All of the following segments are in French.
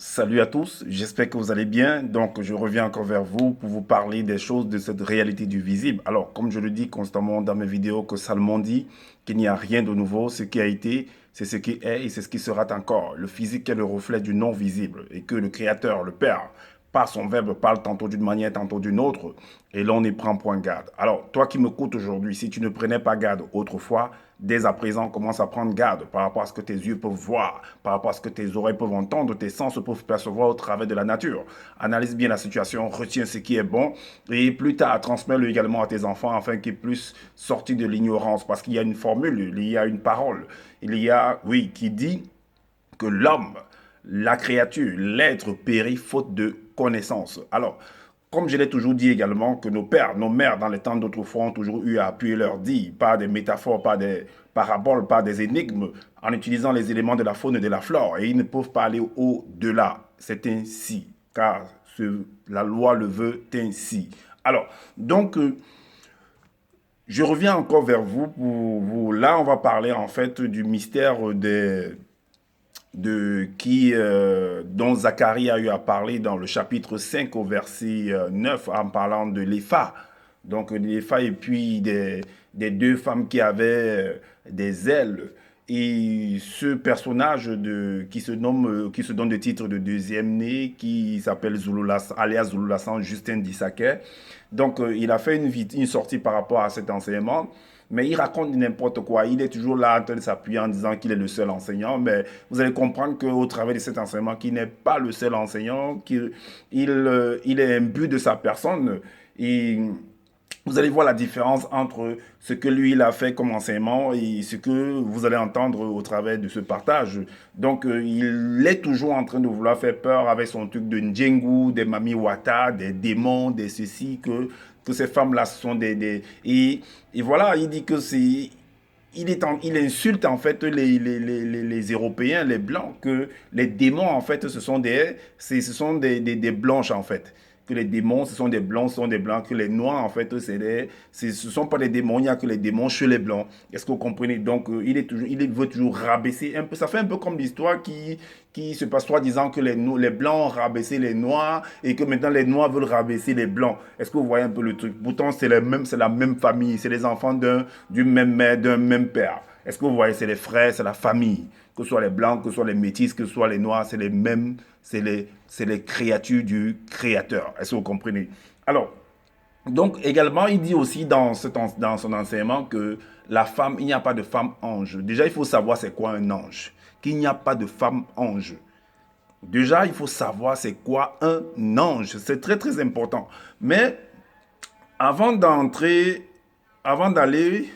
Salut à tous, j'espère que vous allez bien. Donc, je reviens encore vers vous pour vous parler des choses de cette réalité du visible. Alors, comme je le dis constamment dans mes vidéos, que Salomon dit qu'il n'y a rien de nouveau, ce qui a été, c'est ce qui est et c'est ce qui sera encore. Le physique est le reflet du non visible et que le Créateur, le Père, par son verbe, parle tantôt d'une manière, tantôt d'une autre, et l'on n'y prend point garde. Alors, toi qui m'écoutes aujourd'hui, si tu ne prenais pas garde autrefois, dès à présent, commence à prendre garde par rapport à ce que tes yeux peuvent voir, par rapport à ce que tes oreilles peuvent entendre, tes sens peuvent percevoir au travers de la nature. Analyse bien la situation, retiens ce qui est bon, et plus tard, transmets-le également à tes enfants afin qu'ils puissent sortir de l'ignorance, parce qu'il y a une formule, il y a une parole, il y a, oui, qui dit que l'homme, la créature, l'être périt faute de connaissance. Alors, comme je l'ai toujours dit également, que nos pères, nos mères, dans les temps d'autrefois, ont toujours eu à appuyer leur dit, par des métaphores, par des paraboles, par des énigmes, en utilisant les éléments de la faune et de la flore. Et ils ne peuvent pas aller au-delà. C'est ainsi, car la loi le veut ainsi. Alors, donc, je reviens encore vers vous pour vous. Là, on va parler en fait du mystère dont Zacharie a eu à parler dans le chapitre 5 au verset 9 en parlant de l'Épha. Donc l'Épha et puis des deux femmes qui avaient des ailes. Et ce personnage qui se donne le titre de deuxième né, qui s'appelle alias Zululassan Justin Dissaquet. Donc il a fait une sortie par rapport à cet enseignement. Mais il raconte n'importe quoi. Il est toujours là en train de s'appuyer en disant qu'il est le seul enseignant. Mais vous allez comprendre qu'au travers de cet enseignement, qu'il n'est pas le seul enseignant, qu'il est imbu de sa personne. Et vous allez voir la différence entre ce que lui il a fait comme enseignement et ce que vous allez entendre au travers de ce partage. Donc il est toujours en train de vouloir faire peur avec son truc de Ndjengu, des Mami Wata, des démons, des ceci, que ces femmes-là sont et voilà, il dit que c'est il insulte en fait les Européens, les Blancs, que les démons en fait ce sont des Blanches en fait. Que les démons ce sont des Blancs, ce sont des Blancs, que les Noirs en fait ce ne sont pas des démons, il n'y a que les démons chez les Blancs. Est-ce que vous comprenez? Donc il veut toujours rabaisser un peu, ça fait un peu comme l'histoire qui se passe soi-disant que les Blancs ont rabaissé les Noirs et que maintenant les Noirs veulent rabaisser les Blancs. Est-ce que vous voyez un peu le truc? Pourtant c'est la même famille, c'est les enfants d'une même mère, d'un même père. Est-ce que vous voyez, c'est les frères, c'est la famille. Que ce soit les blancs, que ce soit les métis, que ce soit les noirs, c'est les mêmes, c'est les créatures du créateur. Est-ce que vous comprenez? Alors, donc également, il dit aussi dans son enseignement que la femme, il n'y a pas de femme ange. Déjà, il faut savoir c'est quoi un ange. Qu'il n'y a pas de femme ange. Déjà, il faut savoir c'est quoi un ange. C'est très très important. Mais avant d'entrer, avant d'aller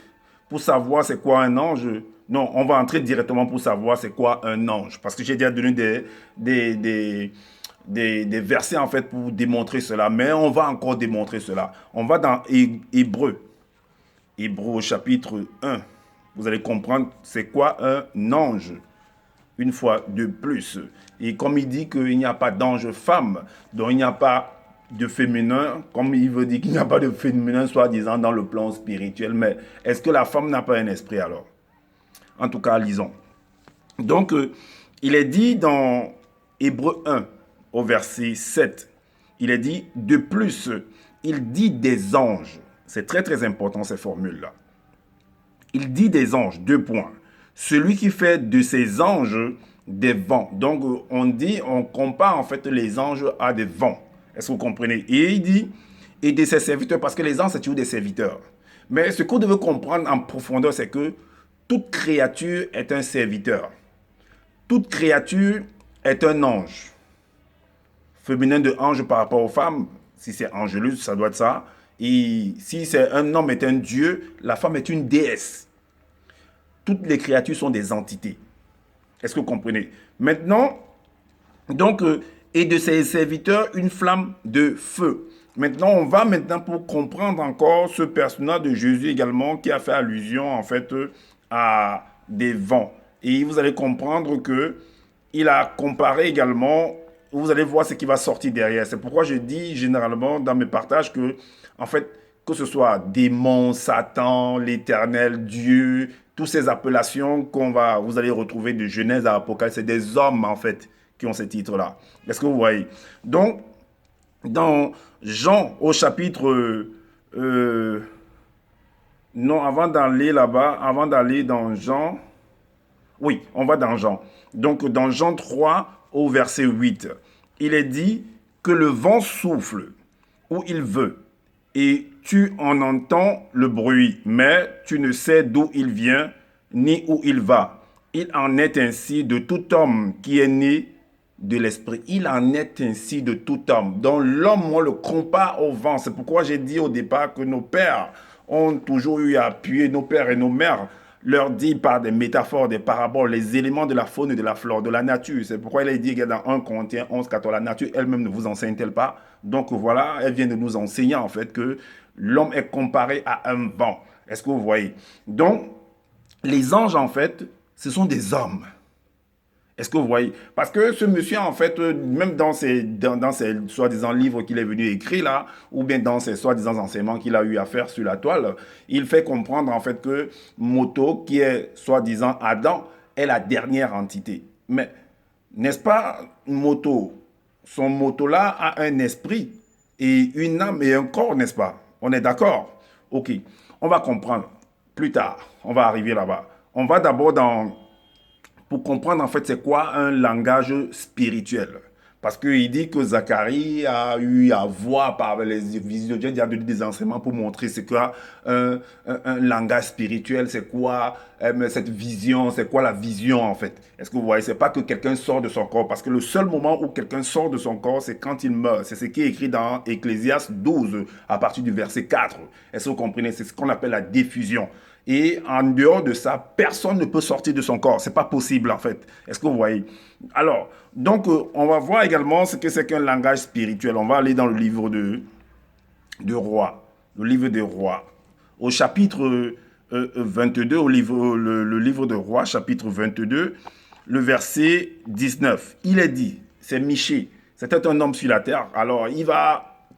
pour savoir c'est quoi un ange, non, on va entrer directement pour savoir c'est quoi un ange. Parce que j'ai déjà donné des, des, des versets en fait pour démontrer cela. Mais on va encore démontrer cela. On va dans Hébreu. Hébreu au chapitre 1. Vous allez comprendre c'est quoi un ange. Une fois de plus. Et comme il dit qu'il n'y a pas d'ange femme, donc il n'y a pas de féminin, comme il veut dire qu'il n'y a pas de féminin, soi-disant, dans le plan spirituel. Mais est-ce que la femme n'a pas un esprit alors? En tout cas, lisons. Donc, il est dit dans Hébreu 1, au verset 7, il est dit, de plus, il dit des anges. C'est très très important ces formules-là. Il dit des anges, deux points. Celui qui fait de ces anges des vents. Donc, on compare en fait les anges à des vents. Est-ce que vous comprenez? Et il dit, et de ses serviteurs, parce que les anges, c'est toujours des serviteurs. Mais ce qu'on devait comprendre en profondeur, c'est que toute créature est un serviteur. Toute créature est un ange. Féminin de ange par rapport aux femmes, si c'est Angélus, ça doit être ça. Et si c'est un homme est un dieu, la femme est une déesse. Toutes les créatures sont des entités. Est-ce que vous comprenez? Maintenant, donc, et de ses serviteurs, une flamme de feu. Maintenant, on va maintenant pour comprendre encore ce personnage de Jésus également qui a fait allusion en fait à des vents. Et vous allez comprendre que il a comparé également, vous allez voir ce qui va sortir derrière. C'est pourquoi je dis généralement dans mes partages que, en fait, que ce soit démon, Satan, l'Éternel, Dieu, toutes ces appellations vous allez retrouver de Genèse à Apocalypse, c'est des hommes en fait qui ont ces titres-là. Est-ce que vous voyez? Donc, dans Jean, au chapitre... non, avant d'aller là-bas, avant d'aller dans Jean... Oui, on va dans Jean. Donc, dans Jean 3, au verset 8, il est dit que le vent souffle où il veut et tu en entends le bruit, mais tu ne sais d'où il vient ni où il va. Il en est ainsi de tout homme qui est né de l'esprit. Il en est ainsi de tout homme. Donc l'homme, on le compare au vent. C'est pourquoi j'ai dit au départ que nos pères ont toujours eu à appuyer, nos pères et nos mères leur dit par des métaphores, des paraboles, les éléments de la faune et de la flore, de la nature. C'est pourquoi il est dit dans 1 Corinthiens 11, 14, la nature elle-même ne vous enseigne-t-elle pas? Donc voilà, elle vient de nous enseigner en fait que l'homme est comparé à un vent. Est-ce que vous voyez? Donc, les anges en fait, ce sont des hommes. Est-ce que vous voyez? Parce que ce monsieur, en fait, même dans ses soi-disant livres qu'il est venu écrire là, ou bien dans ses soi-disant enseignements qu'il a eu à faire sur la toile, il fait comprendre en fait que Moto, qui est soi-disant Adam, est la dernière entité. Mais n'est-ce pas Moto? Son Moto-là a un esprit et une âme et un corps, n'est-ce pas? On est d'accord? Ok, on va comprendre plus tard. On va arriver là-bas. On va d'abord pour comprendre en fait c'est quoi un langage spirituel. Parce qu'il dit que Zacharie a eu à voir par les visions, il a donné des enseignements pour montrer c'est quoi un langage spirituel, c'est quoi cette vision, c'est quoi la vision en fait. Est-ce que vous voyez, c'est pas que quelqu'un sort de son corps, parce que le seul moment où quelqu'un sort de son corps, c'est quand il meurt. C'est ce qui est écrit dans Ecclésiaste 12, à partir du verset 4. Est-ce que vous comprenez? C'est ce qu'on appelle la diffusion. Et en dehors de ça, personne ne peut sortir de son corps. C'est pas possible en fait. Est-ce que vous voyez? Alors, donc, on va voir également ce que c'est qu'un langage spirituel. On va aller dans le livre de Rois. Le livre des Rois. Au chapitre 22, le livre de Rois, chapitre 22, le verset 19. Il est dit, c'est Michée, c'était un homme sur la terre. Alors,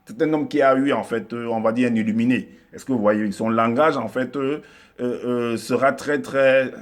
c'est un homme qui a eu, en fait, on va dire, un illuminé. Est-ce que vous voyez? Son langage, en fait, sera très, très,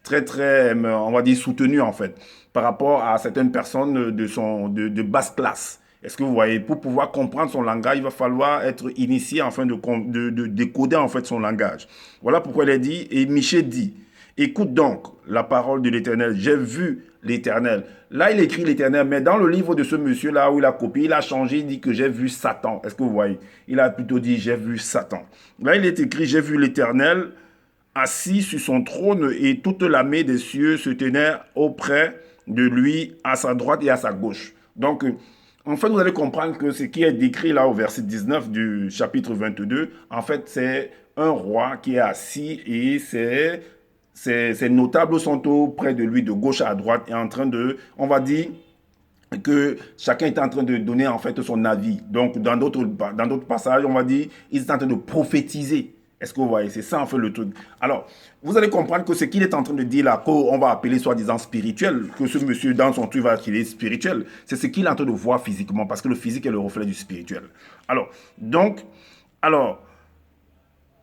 très, très, on va dire, soutenu, en fait, par rapport à certaines personnes de basse classe. Est-ce que vous voyez? Pour pouvoir comprendre son langage, il va falloir être initié afin de décoder, en fait, son langage. Voilà pourquoi il est dit, et Michée dit, écoute donc la parole de l'Éternel, j'ai vu l'Éternel. Là, il écrit l'Éternel, mais dans le livre de ce monsieur-là où il a copié, il a changé, il dit que j'ai vu Satan. Est-ce que vous voyez? Il a plutôt dit j'ai vu Satan. Là, il est écrit, j'ai vu l'Éternel assis sur son trône et toute l'armée des cieux se tenait auprès de lui à sa droite et à sa gauche. Donc, en fait, vous allez comprendre que ce qui est décrit là au verset 19 du chapitre 22, en fait, c'est un roi qui est assis et ses notables sont auprès de lui de gauche à droite et en train de, on va dire, que chacun est en train de donner en fait son avis. Donc, dans d'autres passages, on va dire, ils sont en train de prophétiser. Est-ce que vous voyez? C'est ça en fait le truc. Alors, vous allez comprendre que ce qu'il est en train de dire là, qu'on va appeler soi-disant spirituel, que ce monsieur dans son truc va appeler spirituel, c'est ce qu'il est en train de voir physiquement, parce que le physique est le reflet du spirituel. Alors,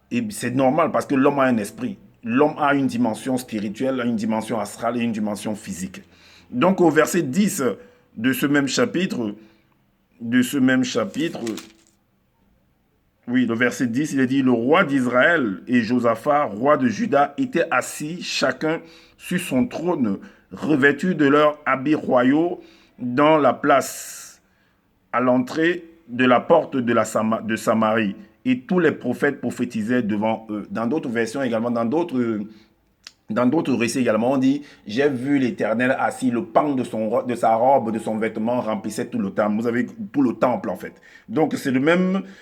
et c'est normal parce que l'homme a un esprit. L'homme a une dimension spirituelle, une dimension astrale et une dimension physique. Donc au verset 10 de ce même chapitre, oui, le verset 10, il est dit, le roi d'Israël et Josaphat, roi de Juda, étaient assis chacun sur son trône, revêtus de leurs habits royaux dans la place à l'entrée de la porte de Samarie. Et tous les prophètes prophétisaient devant eux. Dans d'autres versions également, dans d'autres récits également, on dit, j'ai vu l'Éternel assis, le pan de sa robe, de son vêtement remplissait tout le temple. Vous avez tout le temple en fait. Donc c'est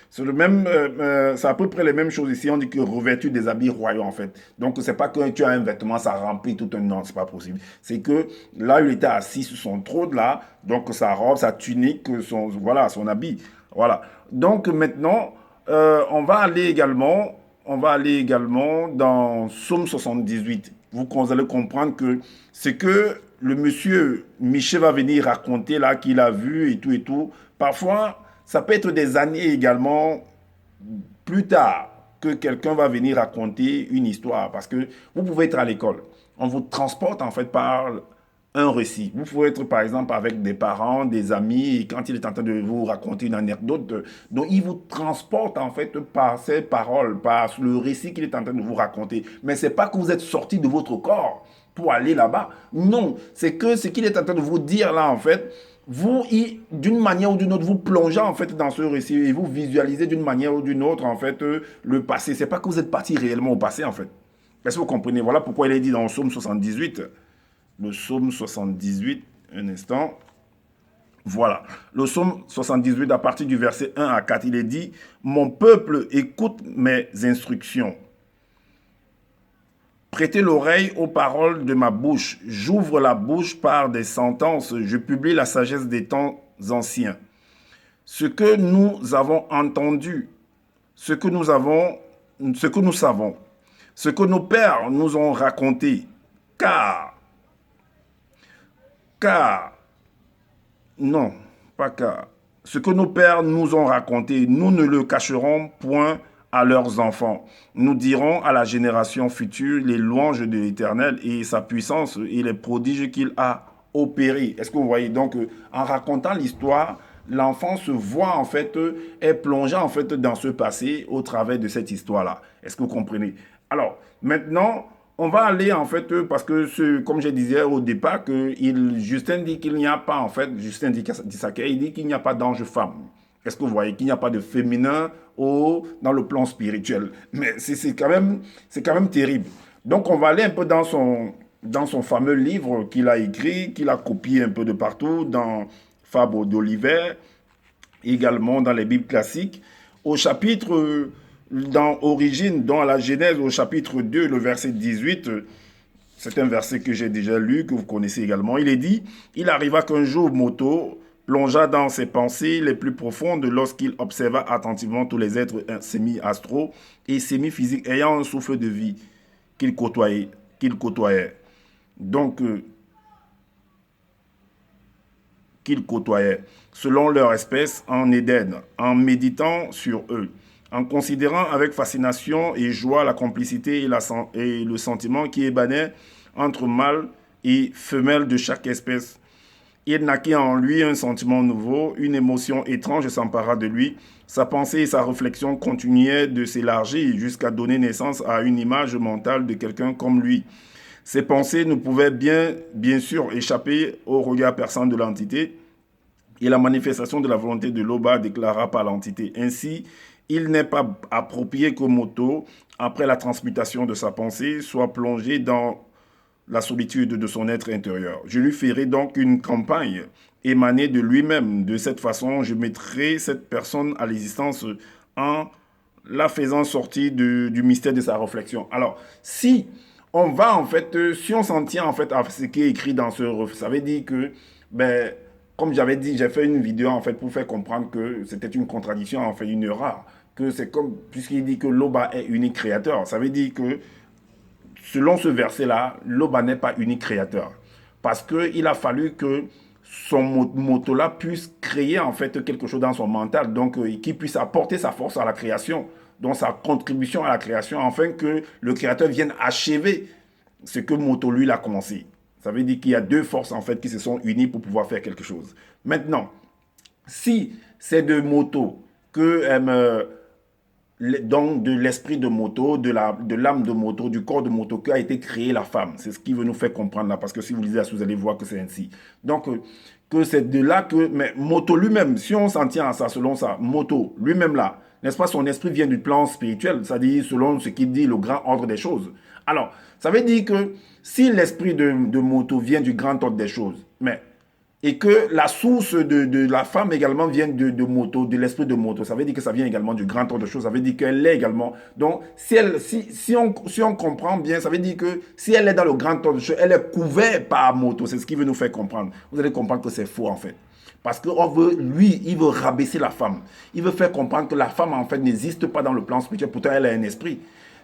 c'est à peu près les mêmes choses ici. On dit que revêtu des habits royaux en fait. Donc c'est pas que tu as un vêtement, ça remplit tout un non, c'est pas possible. C'est que là il était assis sur son trône là, donc sa robe, sa tunique, son habit. Voilà. Donc maintenant, on va aller également dans Psaume 78. Vous allez comprendre que ce que le monsieur Michel va venir raconter là, qu'il a vu et tout, parfois, ça peut être des années également plus tard que quelqu'un va venir raconter une histoire. Parce que vous pouvez être à l'école. On vous transporte en fait par un récit. Vous pouvez être par exemple avec des parents, des amis, et quand il est en train de vous raconter une anecdote, donc il vous transporte en fait par ses paroles, par le récit qu'il est en train de vous raconter. Mais c'est pas que vous êtes sorti de votre corps pour aller là-bas. Non, c'est que ce qu'il est en train de vous dire là en fait, vous, d'une manière ou d'une autre, vous plongez en fait dans ce récit et vous visualisez d'une manière ou d'une autre en fait le passé. C'est pas que vous êtes parti réellement au passé en fait. Est-ce que vous comprenez? Voilà pourquoi il est dit dans le psaume 78. Le psaume 78, un instant. Voilà. Le psaume 78, à partir du verset 1 à 4, il est dit: Mon peuple écoute mes instructions. Prêtez l'oreille aux paroles de ma bouche. J'ouvre la bouche par des sentences. Je publie la sagesse des temps anciens. Ce que nous avons entendu, ce que nous savons, ce que nos pères nous ont raconté, car car, non, pas car, ce que nos pères nous ont raconté, nous ne le cacherons point à leurs enfants. Nous dirons à la génération future les louanges de l'Éternel et sa puissance et les prodiges qu'il a opérés. Est-ce que vous voyez? Donc, en racontant l'histoire, l'enfant se voit en fait, est plongé en fait dans ce passé au travers de cette histoire-là. Est-ce que vous comprenez? Alors, maintenant, on va aller en fait, parce que comme je disais au départ, Justin dit qu'il n'y a pas en fait, Justin dit il dit qu'il n'y a pas d'ange femme. Est-ce que vous voyez qu'il n'y a pas de féminin dans le plan spirituel? Mais c'est quand même terrible. Donc on va aller un peu dans son fameux livre qu'il a écrit, qu'il a copié un peu de partout, dans Fabre d'Olivet, également dans les Bibles classiques, au chapitre, dans Origine, dans la Genèse, au chapitre 2, le verset 18, c'est un verset que j'ai déjà lu, que vous connaissez également. Il est dit: Il arriva qu'un jour, Moto plongea dans ses pensées les plus profondes lorsqu'il observa attentivement tous les êtres semi-astraux et semi-physiques ayant un souffle de vie qu'il côtoyait. Donc, qu'ils côtoyaient, selon leur espèce en Éden, en méditant sur eux, en considérant avec fascination et joie la complicité et le sentiment qui émanait entre mâle et femelle de chaque espèce. Il naquit en lui un sentiment nouveau, une émotion étrange s'empara de lui. Sa pensée et sa réflexion continuaient de s'élargir jusqu'à donner naissance à une image mentale de quelqu'un comme lui. Ces pensées ne pouvaient bien sûr échapper au regard perçant de l'entité, et la manifestation de la volonté de Loba déclara par l'entité. Ainsi, il n'est pas approprié que Moto, après la transmutation de sa pensée, soit plongé dans la solitude de son être intérieur. Je lui ferai donc une campagne émanée de lui-même. De cette façon, je mettrai cette personne à l'existence en la faisant sortir du mystère de sa réflexion. Alors, si on va en fait, si on s'en tient en fait à ce qui est écrit dans ça veut dire que, ben, comme j'avais dit, j'ai fait une vidéo en fait pour faire comprendre que c'était une contradiction, en fait une erreur, que c'est comme, puisqu'il dit que Loba est unique créateur, ça veut dire que selon ce verset-là, Loba n'est pas unique créateur. Parce qu'il a fallu que son moto-là puisse créer en fait quelque chose dans son mental, donc qu'il puisse apporter sa force à la création, donc sa contribution à la création, afin que le créateur vienne achever ce que Moto lui l'a commencé. Ça veut dire qu'il y a deux forces en fait qui se sont unies pour pouvoir faire quelque chose. Maintenant, si c'est de Moto que donc de l'esprit de Moto, de l'âme de Moto, du corps de Moto, qu'a été créée la femme. C'est ce qui veut nous faire comprendre là, parce que si vous lisez, vous allez voir que c'est ainsi. Donc, que c'est de là que, mais Moto lui-même, si on s'en tient à ça, selon ça, Moto lui-même là, n'est-ce pas, son esprit vient du plan spirituel, c'est-à-dire selon ce qu'il dit, le grand ordre des choses. Alors, ça veut dire que si l'esprit de Moto vient du grand ordre des choses, mais et que la source de la femme également vient de Moto, de l'esprit de Moto. Ça veut dire que ça vient également du grand ordre de choses. Ça veut dire qu'elle est également. Donc, si on comprend bien, ça veut dire que si elle est dans le grand ordre de choses, elle est couverte par Moto. C'est ce qui veut nous faire comprendre. Vous allez comprendre que c'est faux en fait. Parce que lui, il veut rabaisser la femme. Il veut faire comprendre que la femme en fait n'existe pas dans le plan spirituel. Pourtant, elle a un esprit.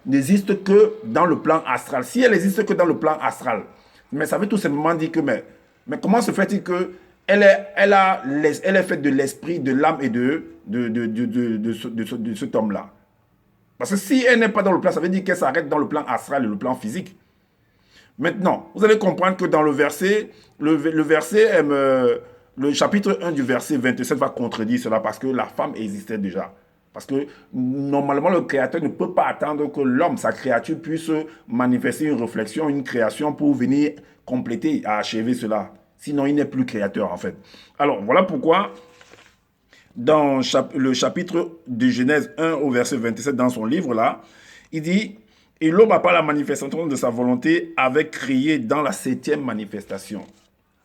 N'existe que dans le plan astral. Si elle n'existe que dans le plan astral, mais ça veut tout simplement dire que mais comment se fait-il qu'elle est faite de l'esprit, de l'âme et de cet homme-là? Parce que si elle n'est pas dans le plan, ça veut dire qu'elle s'arrête dans le plan astral et le plan physique. Maintenant, vous allez comprendre que dans le verset, le verset, le chapitre 1 du verset 27 va contredire cela parce que la femme existait déjà. Parce que normalement, le Créateur ne peut pas attendre que l'homme, sa créature, puisse manifester une réflexion, une création pour venir compléter, achever cela. Sinon, il n'est plus créateur en fait. Alors, voilà pourquoi dans le chapitre de Genèse 1 au verset 27 dans son livre là, il dit, et l'homme n'a pas la manifestation de sa volonté avec crié dans la septième manifestation.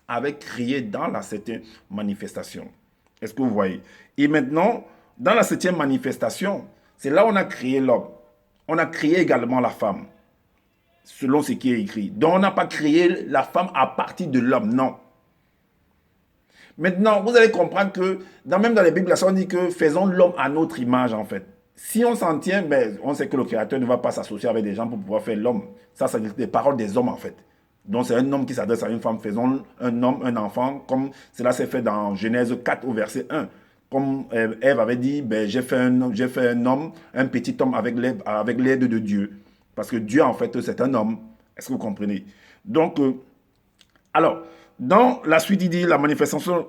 Avec crié dans la septième manifestation. Est-ce que vous voyez? Et maintenant, dans la septième manifestation, c'est là où on a créé l'homme. On a créé également la femme, selon ce qui est écrit. Donc on n'a pas créé la femme à partir de l'homme, non. Maintenant, vous allez comprendre que, même dans les Bibles, on dit que faisons l'homme à notre image, en fait. Si on s'en tient, ben, on sait que le Créateur ne va pas s'associer avec des gens pour pouvoir faire l'homme. Ça, c'est des paroles des hommes, en fait. Donc, c'est un homme qui s'adresse à une femme. Faisons un homme, un enfant, comme cela s'est fait dans Genèse 4 au verset 1. Comme Ève avait dit, ben, j'ai fait un homme, un petit homme avec l'aide de Dieu. Parce que Dieu, en fait, c'est un homme. Est-ce que vous comprenez? Donc, alors, dans la suite, il dit la manifestation.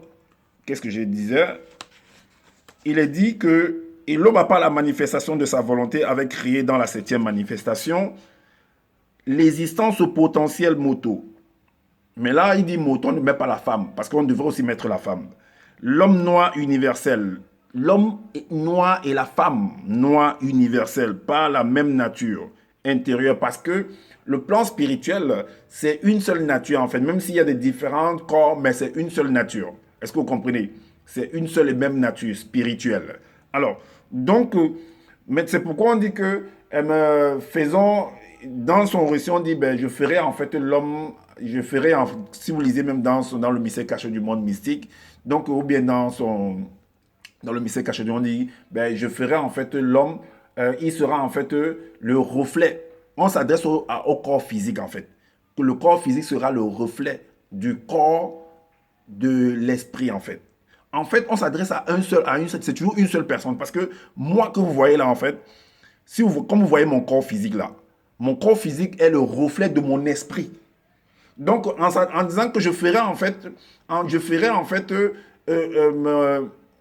Qu'est-ce que je disais? Il est dit que et l'homme n'a pas la manifestation de sa volonté avec crié dans la septième manifestation l'existence au potentiel moto. Mais là, il dit moto, on ne met pas la femme, parce qu'on devrait aussi mettre la femme. L'homme noir universel. L'homme noir et la femme noire universelle, pas la même nature intérieure, parce que le plan spirituel, c'est une seule nature en fait, même s'il y a des différents corps, mais c'est une seule nature. Est-ce que vous comprenez? C'est une seule et même nature spirituelle. Alors, donc, mais c'est pourquoi on dit que faisons, dans son récit, on dit, ben, je ferai en fait l'homme, si vous lisez même dans le mystère caché du monde mystique, donc, ou bien dans le mystère caché du monde, on dit, ben, je ferai en fait l'homme, il sera en fait le reflet. On s'adresse au corps physique en fait. Le corps physique sera le reflet du corps de l'esprit en fait. En fait, on s'adresse à c'est toujours une seule personne. Parce que moi que vous voyez là en fait, comme vous voyez mon corps physique là, mon corps physique est le reflet de mon esprit. Donc, en disant que je ferai en fait,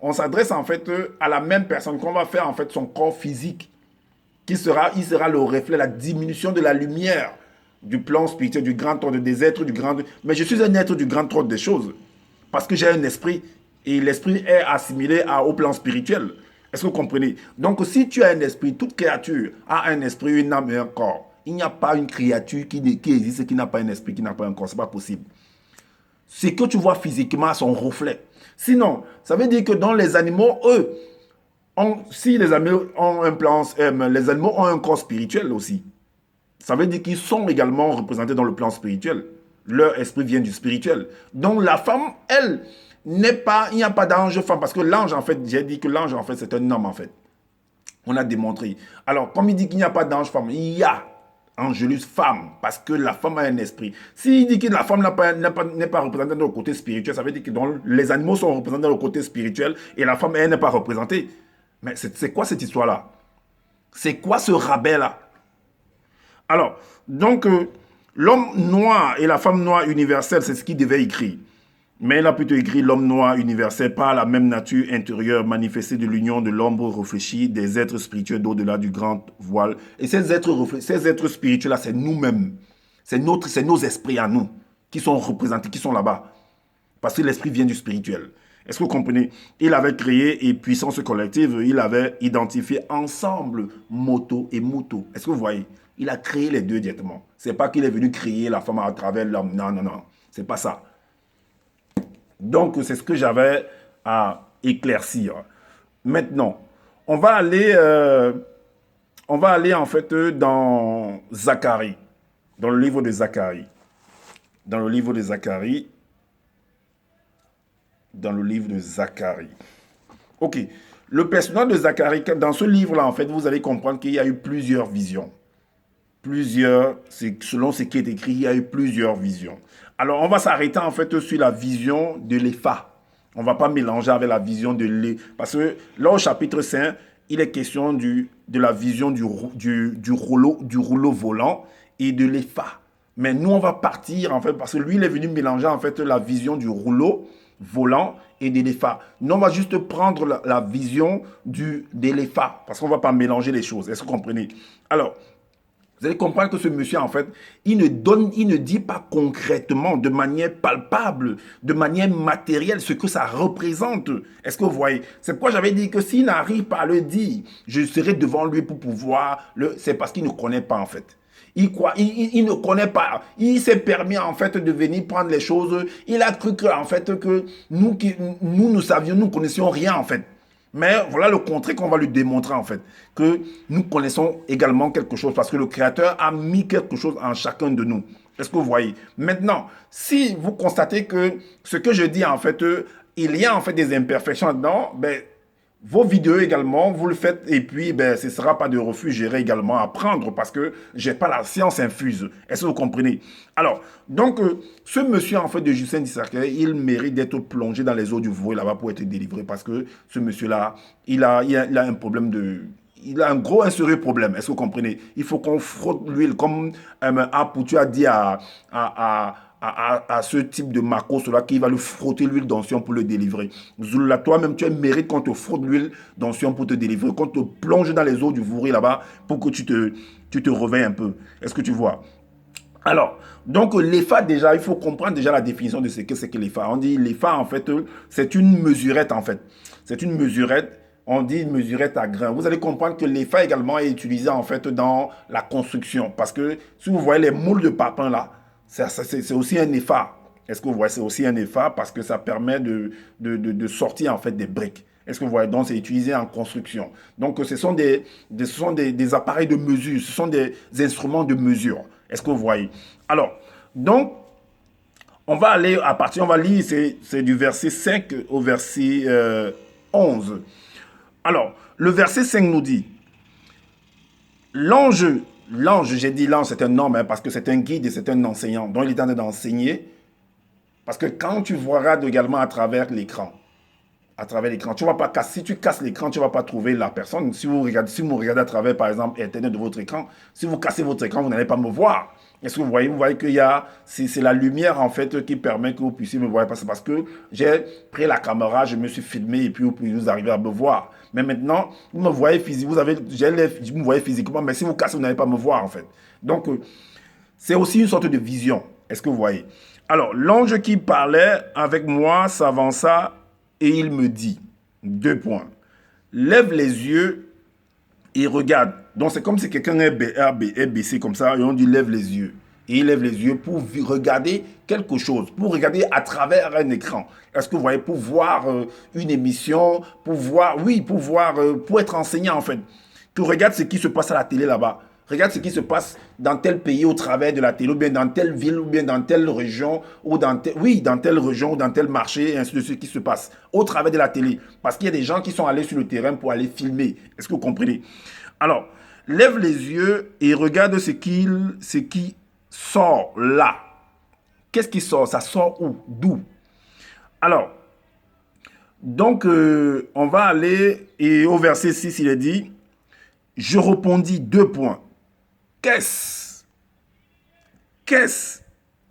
on s'adresse en fait à la même personne, qu'on va faire en fait son corps physique, il sera le reflet, la diminution de la lumière du plan spirituel, du grand ordre des êtres, mais je suis un être du grand ordre des choses, parce que j'ai un esprit, et l'esprit est assimilé au plan spirituel. Est-ce que vous comprenez? Donc, si tu as un esprit, toute créature a un esprit, une âme et un corps. Il n'y a pas une créature qui existe qui n'a pas un esprit, qui n'a pas un corps. Ce n'est pas possible. Ce que tu vois physiquement, son reflet. Sinon, ça veut dire que dans les animaux, eux, si les animaux ont un plan, les animaux ont un corps spirituel aussi. Ça veut dire qu'ils sont également représentés dans le plan spirituel. Leur esprit vient du spirituel. Donc la femme, elle, il n'y a pas d'ange femme. Parce que l'ange, en fait, j'ai dit que l'ange, en fait, c'est un homme, en fait. On a démontré. Alors, comme il dit qu'il n'y a pas d'ange femme, il y a Angélus femme, parce que la femme a un esprit. S'il dit que la femme n'est pas représentée dans le côté spirituel, ça veut dire que les animaux sont représentés dans le côté spirituel et la femme, elle, n'est pas représentée. Mais c'est quoi cette histoire-là? C'est quoi ce rabais-là? Alors, donc, l'homme noir et la femme noire universelle, c'est ce qu'il devait écrire. Mais il a plutôt écrit l'homme noir universel par la même nature intérieure manifestée de l'union de l'ombre réfléchie des êtres spirituels d'au-delà du grand voile. Et ces êtres spirituels-là, c'est nous-mêmes. C'est nos esprits à nous qui sont représentés, qui sont là-bas. Parce que l'esprit vient du spirituel. Est-ce que vous comprenez? Il avait créé et puissance collective, il avait identifié ensemble moto et muto. Est-ce que vous voyez? Il a créé les deux directement. C'est pas qu'il est venu créer la femme à travers l'homme. Non, non, non. C'est pas ça. Donc, c'est ce que j'avais à éclaircir. Maintenant, on va aller en fait dans Zacharie, dans le livre de Zacharie. Dans le livre de Zacharie. Dans le livre de Zacharie. Ok. Le personnage de Zacharie, dans ce livre-là, en fait, vous allez comprendre qu'il y a eu plusieurs visions. Selon ce qui est écrit, il y a eu plusieurs visions. Alors, on va s'arrêter en fait sur la vision de l'Epha. On ne va pas mélanger avec la vision de l'Epha. Parce que là, au chapitre 5, il est question de la vision du rouleau volant et de l'Epha. Mais nous, on va partir, en fait, parce que lui, il est venu mélanger, en fait, la vision du rouleau volant et des LEFA. Nous, on va juste prendre la vision des LEFA, parce qu'on ne va pas mélanger les choses. Est-ce que vous comprenez? Alors, vous allez comprendre que ce monsieur, en fait, il ne dit pas concrètement, de manière palpable, de manière matérielle, ce que ça représente. Est-ce que vous voyez? C'est pourquoi j'avais dit que s'il n'arrive pas à le dire, je serai devant lui pour pouvoir c'est parce qu'il ne connaît pas, en fait. Il ne connaît pas. Il s'est permis, en fait, de venir prendre les choses. Il a cru que, en fait, que nous savions, nous connaissions rien, en fait. Mais voilà le contraire qu'on va lui démontrer en fait, que nous connaissons également quelque chose parce que le Créateur a mis quelque chose en chacun de nous. Est-ce que vous voyez? Maintenant, si vous constatez que ce que je dis en fait, il y a en fait des imperfections dedans, ben, vos vidéos également, vous le faites et puis ben, ce ne sera pas de refus, j'irai également apprendre parce que je n'ai pas la science infuse. Est-ce que vous comprenez? Alors, donc, ce monsieur en fait de Justin Dissarké, il mérite d'être plongé dans les eaux du Vouvray là-bas pour être délivré parce que ce monsieur-là, il a un problème de... Il a un sérieux problème, est-ce que vous comprenez? Il faut qu'on frotte l'huile comme Apoutu a dit à ce type de Makos-là qui va lui frotter l'huile d'onction pour le délivrer. Zula, toi-même, tu mérites qu'on te frotte l'huile d'onction pour te délivrer, qu'on te plonge dans les eaux du Vouvray là-bas pour que tu te réveilles un peu. Est-ce que tu vois? Alors, donc l'EFA déjà, il faut comprendre déjà la définition de ce que c'est que l'EFA. On dit l'EFA en fait, c'est une mesurette en fait. C'est une mesurette. On dit une mesurette à grains. Vous allez comprendre que l'EFA également est utilisé en fait dans la construction. Parce que si vous voyez les moules de papin là, c'est aussi un EFA. Est-ce que vous voyez, c'est aussi un EFA parce que ça permet de sortir en fait des briques. Est-ce que vous voyez? Donc, c'est utilisé en construction. Donc, ce sont des appareils de mesure. Ce sont des instruments de mesure. Est-ce que vous voyez? Alors, donc, on va aller à partir, on va lire, c'est du verset 5 au verset 11. Alors, le verset 5 nous dit, l'ange, j'ai dit l'ange, c'est un homme, hein, parce que c'est un guide et c'est un enseignant. Donc, il est en train d'enseigner. Parce que quand tu regardes également à travers l'écran, tu vas pas casser. Si tu casses l'écran, tu ne vas pas trouver la personne. Si vous regardez à travers, par exemple, Internet de votre écran, si vous cassez votre écran, vous n'allez pas me voir. Est-ce que vous voyez? Vous voyez qu'il y a, c'est la lumière en fait qui permet que vous puissiez me voir. Parce que j'ai pris la caméra, je me suis filmé et puis vous arrivez à me voir. Mais maintenant, vous me voyez physiquement, vous me voyez physiquement, mais si vous cassez, vous n'allez pas me voir en fait. Donc, c'est aussi une sorte de vision. Est-ce que vous voyez? Alors, l'ange qui parlait avec moi s'avança et il me dit, 2 points, lève les yeux et regarde. Donc, c'est comme si quelqu'un est baissé comme ça et on dit lève les yeux. Et il lève les yeux pour regarder quelque chose, pour regarder à travers un écran. Est-ce que vous voyez, pour voir une émission, pour voir, oui, pour être enseignant en fait. Tu regardes ce qui se passe à la télé là-bas. Regarde ce qui se passe dans tel pays au travers de la télé, ou bien dans telle ville, ou bien dans telle région, ou dans telle région, ou dans tel marché, et ainsi de suite qui se passe au travers de la télé. Parce qu'il y a des gens qui sont allés sur le terrain pour aller filmer. Est-ce que vous comprenez? Alors, lève les yeux et regarde ce qui sort là. Qu'est-ce qui sort? Ça sort où? D'où? Alors, donc, on va aller, et au verset 6, il est dit, je répondis 2 points. Qu'est-ce?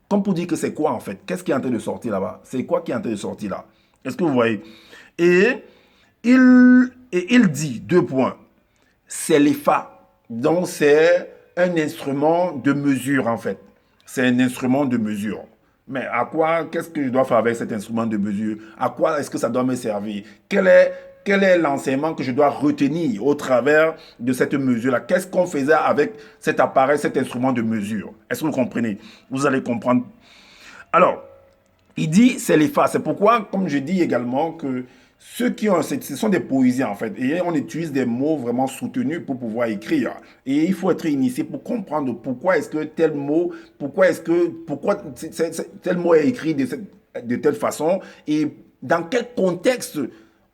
Comme pour dire que c'est quoi en fait? Qu'est-ce qui est en train de sortir là-bas? C'est quoi qui est en train de sortir là? Est-ce que vous voyez? Et il dit, 2 points, c'est l'EFA. Donc c'est un instrument de mesure en fait. C'est un instrument de mesure. Mais à quoi, qu'est-ce que je dois faire avec cet instrument de mesure? À quoi est-ce que ça doit me servir? Quel est l'enseignement que je dois retenir au travers de cette mesure-là? Qu'est-ce qu'on faisait avec cet appareil, cet instrument de mesure? Est-ce que vous comprenez? Vous allez comprendre. Alors, il dit c'est les faces. C'est pourquoi, comme je dis également, que ceux qui ont, ce sont des poésies en fait. Et on utilise des mots vraiment soutenus pour pouvoir écrire. Et il faut être initié pour comprendre pourquoi est-ce que tel mot, pourquoi tel mot est écrit de telle façon et dans quel contexte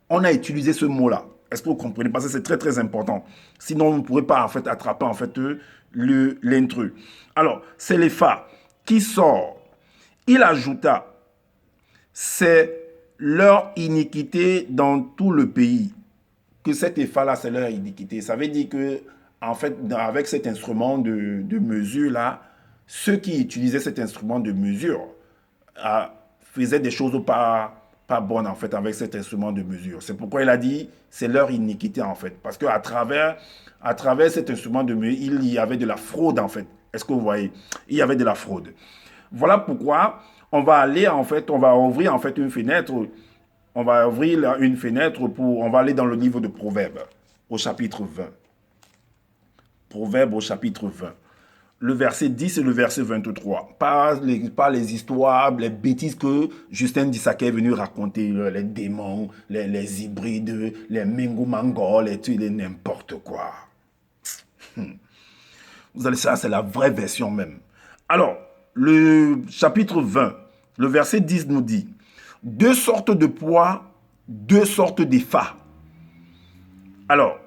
on a utilisé ce mot-là. Est-ce que vous comprenez? Parce que c'est très très important. Sinon, vous ne pourrez pas en fait attraper en fait l'intrus. Alors, c'est les fa qui sort. Il ajouta, c'est leur iniquité dans tout le pays. Que cet effet-là, c'est leur iniquité. Ça veut dire que, en fait, avec cet instrument de mesure-là, ceux qui utilisaient cet instrument de mesure faisaient des choses pas bonnes, en fait, avec cet instrument de mesure. C'est pourquoi il a dit, c'est leur iniquité, en fait. Parce qu'à à travers cet instrument de mesure, il y avait de la fraude, en fait. Est-ce que vous voyez? Il y avait de la fraude. Voilà pourquoi on va aller, en fait, on va ouvrir, en fait, une fenêtre. On va ouvrir une fenêtre on va aller dans le livre de Proverbes, au chapitre 20. Proverbes au chapitre 20. Le verset 10 et le verset 23. Pas les histoires, les bêtises que Justin Dissaké est venu raconter, les démons, les hybrides, les mingo-mango, les n'importe quoi. Vous allez ça, c'est la vraie version même. Alors, le chapitre 20, le verset 10 nous dit, deux sortes de poids, deux sortes d'effats. Alors,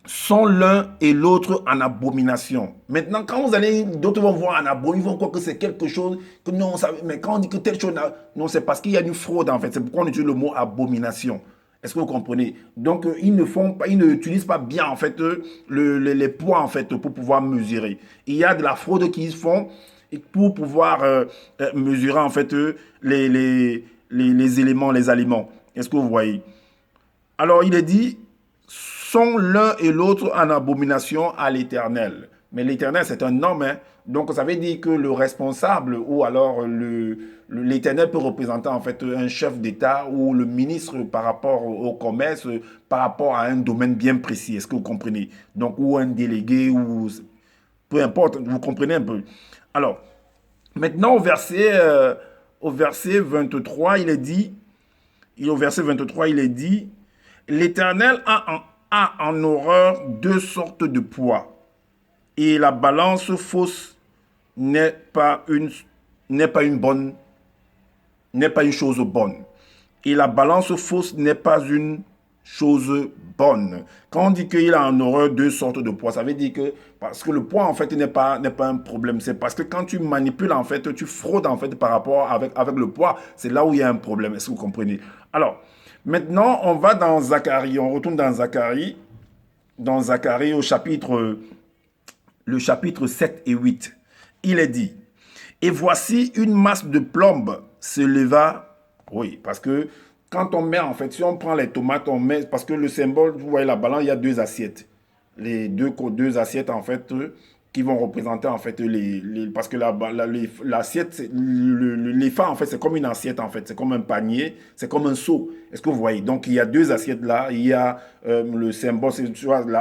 sont l'un et l'autre en abomination. Maintenant, quand vous allez, d'autres vont voir en abomination, ils vont croire que c'est quelque chose que non, mais quand on dit que telle chose, non, c'est parce qu'il y a une fraude en fait. C'est pourquoi on utilise le mot abomination. Est-ce que vous comprenez? Donc, ils n'utilisent pas bien en fait les poids en fait pour pouvoir mesurer. Il y a de la fraude qu'ils font pour pouvoir mesurer en fait les éléments, les aliments. Est-ce que vous voyez? Alors, il est dit sont l'un et l'autre en abomination à l'Éternel. Mais l'Éternel, c'est un homme. Hein? Donc, ça veut dire que le responsable ou alors l'Éternel peut représenter en fait un chef d'État ou le ministre par rapport au commerce, par rapport à un domaine bien précis. Est-ce que vous comprenez? Donc, ou un délégué, ou peu importe, vous comprenez un peu. Alors, maintenant au verset 23, il est dit, au verset 23, il est dit, l'Éternel a en horreur deux sortes de poids. Et la balance fausse n'est pas une chose bonne. Et la balance fausse n'est pas une chose bonne. Quand on dit qu'il a en horreur deux sortes de poids, ça veut dire que parce que le poids en fait n'est pas un problème. C'est parce que quand tu manipules en fait, tu fraudes en fait par rapport avec le poids, c'est là où il y a un problème. Est-ce que vous comprenez? Alors, maintenant, on va dans Zacharie, on retourne dans Zacharie au le chapitre 7 et 8. Il est dit, et voici une masse de plombe se leva. Oui, parce que quand on met, en fait, si on prend les tomates, on met, parce que le symbole, vous voyez la balance, il y a deux assiettes. Les deux assiettes, en fait, qui vont représenter, en fait, parce que l'assiette, l'EPHA, en fait, c'est comme une assiette, en fait. C'est comme un panier, c'est comme un seau. Est-ce que vous voyez? Donc, il y a deux assiettes là. Il y a le symbole,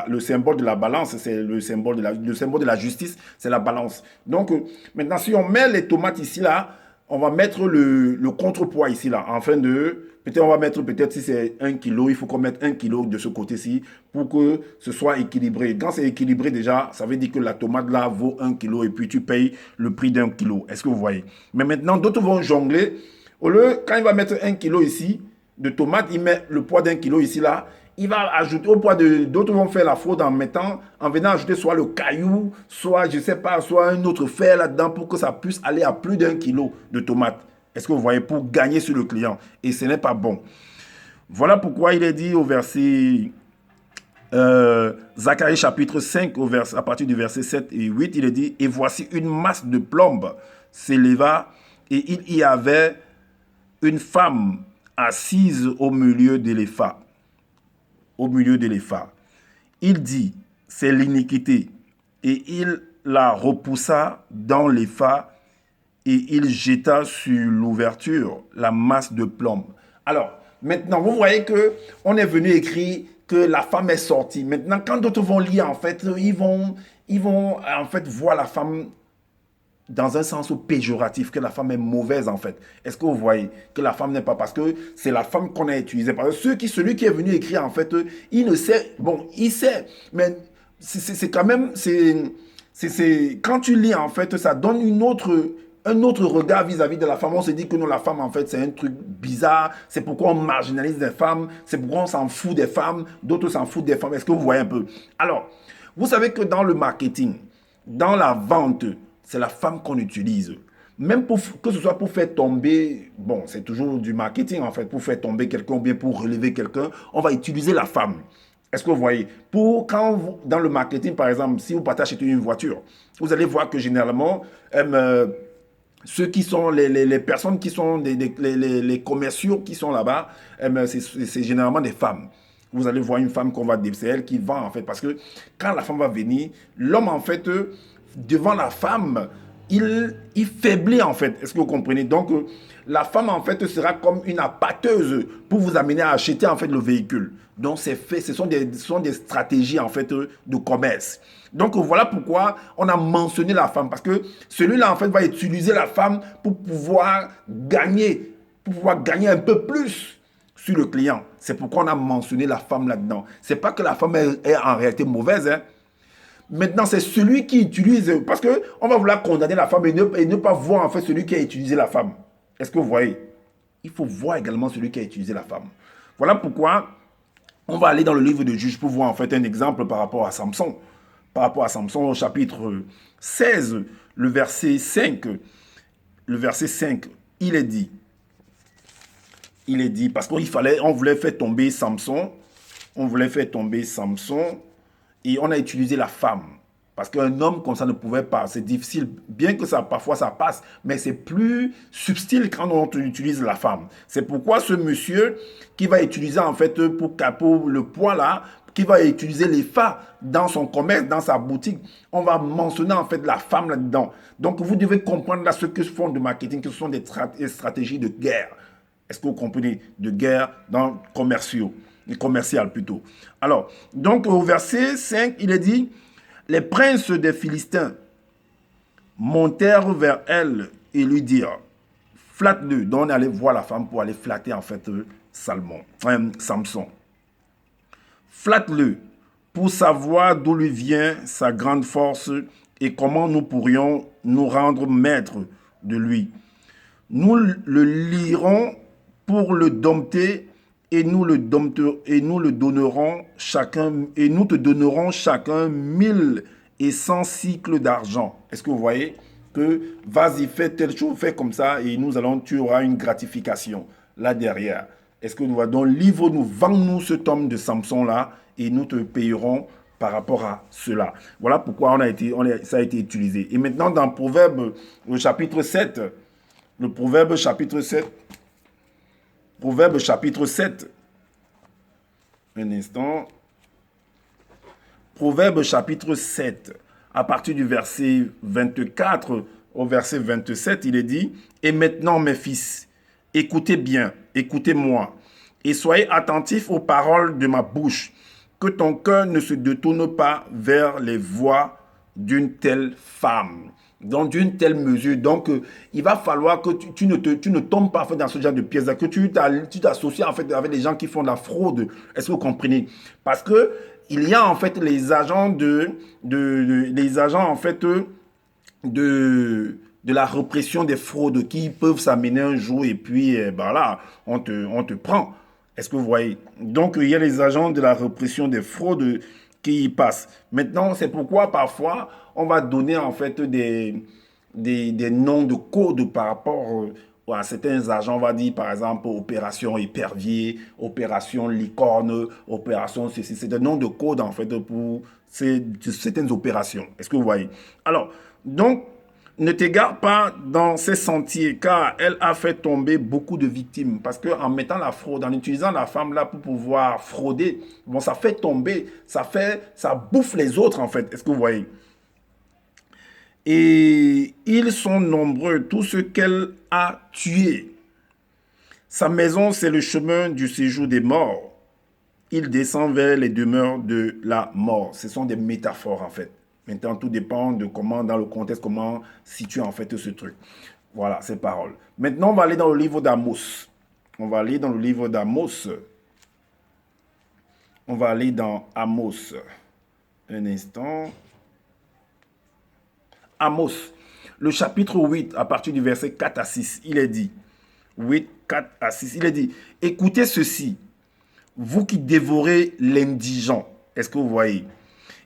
le symbole de la balance, c'est le symbole de la justice, c'est la balance. Donc, maintenant, si on met les tomates ici, là, on va mettre le contrepoids ici, là, afin de... Peut-être on va mettre, peut-être si c'est 1 kilo, il faut qu'on mette 1 kilo de ce côté-ci pour que ce soit équilibré. Quand c'est équilibré déjà, ça veut dire que la tomate là vaut 1 kilo et puis tu payes le prix d'1 kilo. Est-ce que vous voyez? Mais maintenant, d'autres vont jongler. Au lieu, quand il va mettre 1 kilo ici de tomate, il met le poids d'1 kilo ici là. Il va ajouter au poids d'autres vont faire la fraude en venant ajouter soit le caillou, soit, je sais pas, soit un autre fer là-dedans pour que ça puisse aller à plus d'1 kilo de tomate. Est-ce que vous voyez? Pour gagner sur le client. Et ce n'est pas bon. Voilà pourquoi il est dit au verset Zacharie chapitre 5, à partir du verset 7 et 8, il est dit, et voici une masse de plombe s'éleva, et il y avait une femme assise au milieu de l'EPHA. Au milieu de l'EPHA. Il dit, c'est l'iniquité. Et il la repoussa dans l'EPHA, et il jeta sur l'ouverture la masse de plombe. Alors, maintenant, vous voyez que on est venu écrire que la femme est sortie. Maintenant, quand d'autres vont lire, en fait, ils vont en fait voir la femme dans un sens péjoratif, que la femme est mauvaise en fait. Est-ce que vous voyez que la femme n'est pas, parce que c'est la femme qu'on a utilisée. Parce que celui qui est venu écrire en fait, il ne sait, bon, il sait, mais c'est quand même, quand tu lis en fait, ça donne un autre regard vis-à-vis de la femme. On se dit que non, la femme, en fait, c'est un truc bizarre. C'est pourquoi on marginalise les femmes. C'est pourquoi on s'en fout des femmes. D'autres s'en foutent des femmes. Est-ce que vous voyez un peu? Alors, vous savez que dans le marketing, dans la vente, c'est la femme qu'on utilise. Même que ce soit pour faire tomber, bon, c'est toujours du marketing, en fait, pour faire tomber quelqu'un ou bien pour relever quelqu'un, on va utiliser la femme. Est-ce que vous voyez? Dans le marketing, par exemple, si vous partez acheter une voiture, vous allez voir que généralement, ceux qui sont les personnes qui sont les commerciaux qui sont là-bas, c'est généralement des femmes. Vous allez voir une femme qu'on va, c'est elle qui vend en fait, parce que quand la femme va venir, l'homme en fait, devant la femme, il faiblit en fait. Est-ce que vous comprenez? Donc, la femme en fait sera comme une appâteuse pour vous amener à acheter en fait le véhicule. Donc, c'est fait, ce sont des stratégies en fait de commerce. Donc, voilà pourquoi on a mentionné la femme, parce que celui-là en fait va utiliser la femme pour pouvoir gagner un peu plus sur le client. C'est pourquoi on a mentionné la femme là-dedans. C'est pas que la femme est en réalité mauvaise, hein. Maintenant, c'est celui qui utilise, parce qu'on va vouloir condamner la femme et ne pas voir en fait celui qui a utilisé la femme. Est-ce que vous voyez? Il faut voir également celui qui a utilisé la femme. Voilà pourquoi on va aller dans le livre de Juges pour voir en fait un exemple par rapport à Samson. Par rapport à Samson au chapitre 16, le verset 5. Le verset 5, il est dit, parce on voulait faire tomber Samson, et on a utilisé la femme. Parce qu'un homme comme ça ne pouvait pas. C'est difficile. Bien que parfois ça passe, mais c'est plus subtil quand on utilise la femme. C'est pourquoi ce monsieur qui va utiliser en fait pour le poids là, qui va utiliser les femmes dans son commerce, dans sa boutique, on va mentionner en fait la femme là-dedans. Donc vous devez comprendre là ce que font de marketing, que ce sont des stratégies de guerre. Est-ce que vous comprenez? De guerre dans commercial plutôt. Alors, donc au verset 5, il est dit, les princes des Philistins montèrent vers elle et lui dirent, flatte-le. Donc on allait voir la femme pour aller flatter en fait Samson. Flatte-le pour savoir d'où lui vient sa grande force et comment nous pourrions nous rendre maîtres de lui. Nous le lirons pour le dompter et nous te donnerons chacun 1100 cycles d'argent. Est-ce que vous voyez que vas-y, fais telle chose, fais comme ça et tu auras une gratification là derrière. Est-ce que nous voyons? Donc livre-nous, vends-nous ce tome de Samson là et nous te payerons par rapport à cela. Voilà pourquoi ça a été utilisé. Et maintenant dans Proverbe, le chapitre 7, Proverbe chapitre 7. Un instant. Proverbe chapitre 7, à partir du verset 24 au verset 27, il est dit, « Et maintenant, mes fils, écoutez bien, écoutez-moi, et soyez attentifs aux paroles de ma bouche, que ton cœur ne se détourne pas vers les voies d'une telle femme. » Donc, d'une telle mesure. Donc, il va falloir que tu ne tombes pas en fait, dans ce genre de pièces, que tu t'associes en fait avec les gens qui font de la fraude. Est-ce que vous comprenez? Parce que il y a en fait les agents en fait de la répression des fraudes qui peuvent s'amener un jour et puis là, on te prend. Est-ce que vous voyez? Donc, il y a les agents de la répression des fraudes qui y passent. Maintenant, c'est pourquoi parfois, on va donner en fait des noms de code par rapport à certains agents. On va dire par exemple opération épervier, opération licorne, opération ceci. C'est des noms de code en fait pour certaines opérations. Est-ce que vous voyez? Alors, donc, ne t'égare pas dans ces sentiers, car elle a fait tomber beaucoup de victimes. Parce qu'en mettant la fraude, en utilisant la femme là pour pouvoir frauder, bon, ça fait tomber, ça bouffe les autres en fait. Est-ce que vous voyez? Et ils sont nombreux, tous ceux qu'elle a tués. Sa maison, c'est le chemin du séjour des morts. Il descend vers les demeures de la mort. Ce sont des métaphores en fait. Maintenant, tout dépend de comment, dans le contexte, comment situer en fait ce truc. Voilà, ces paroles. Maintenant, on va aller dans le livre d'Amos. On va aller dans Amos. Un instant. Amos, le chapitre 8, à partir du verset 4 à 6, il est dit. 8, 4 à 6, il est dit. Écoutez ceci, vous qui dévorez l'indigent. Est-ce que vous voyez?